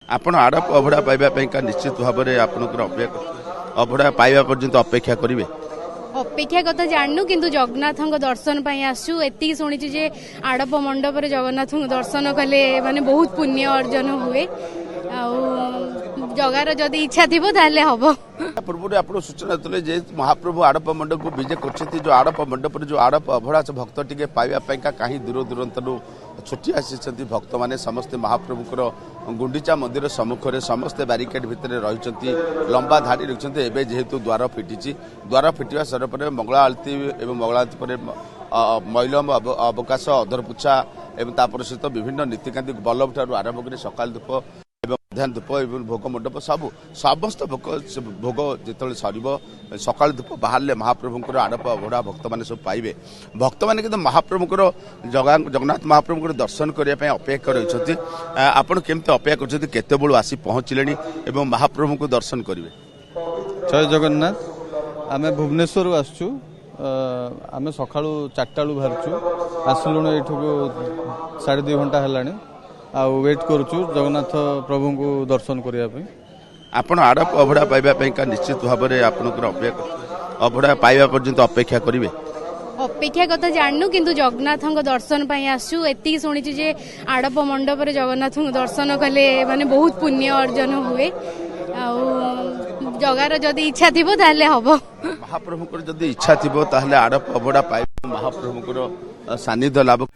आपण आड़प अभड़ा पाइबा निश्चित भाव में आपंकर अपेक्षा अभड़ा पाइबा पर्यंत अपेक्षा करेंगे अपेक्षा कथा जानू किंतु जगन्नाथ दर्शन आसु एति शुणी जे आड़प मंडप जगन्नाथ दर्शन कले माने बहुत पुण्य अर्जन हुए जगार जदि इच्छा थी ताले हम पूर्व आप सूचना देते जे महाप्रभु आड़प मंडप को विजय कर जो आड़प मंडप जो आड़प अभड़ा से भक्त टे पाइबा कहीं दूर दूरांतर छुट्टी आसी भक्त मैंने समस्ते महाप्रभुकर गुंडीचा मंदिर सम्मुख में समस्ते बारिकेड भितर रही लंबा धाड़ी रखते एवं जेहेतु द्वार फिटी द्वार फिटा सर पर मंगला आलती और मंगला आलती पर मैलम अवकाश अधरपुछा और सहित विभिन्न नीतिकांति बल्लभ ठार आरंभ कर सकाल धूप मध्याह्न धूप और भोग मंडप समस्त भोग जो सर सकाल धूप बाहर महाप्रभुंर आड़प अभड़ा भक्त मैंने सब पाइबे भक्त मैंने कि महाप्रभुंर जगन्नाथ महाप्रभुंर दर्शन करने अपेक्षा रही आपड़ केमती अपेक्षा करते बेलू आसी पहुँचले और महाप्रभु को दर्शन करेंगे। जय जगन्नाथ आम भुवनेश्वर आसचु आम सका 4टा बाहरचु आसलुण ये 2.5 घंटा है वेट करुचु जगन्नाथ प्रभु को दर्शन करने आपण आड़प अभड़ा पाइबा निश्चित भाव में आपंकर अपेक्षा अभड़ा पाइबा पर्यंत अपेक्षा करेंगे अपेक्षा कथा जानू किंतु जगन्नाथ दर्शन आसु एति शुणी जे आड़प मंडप जगन्नाथ दर्शन कले माने बहुत पुण्य अर्जन हुए जगार जदि इच्छा थी ताले हम महाप्रभुंकर जदि इच्छा थी ताहले आड़प अभड़ा पाइबा महाप्रभुंकर सानिध्य लाभ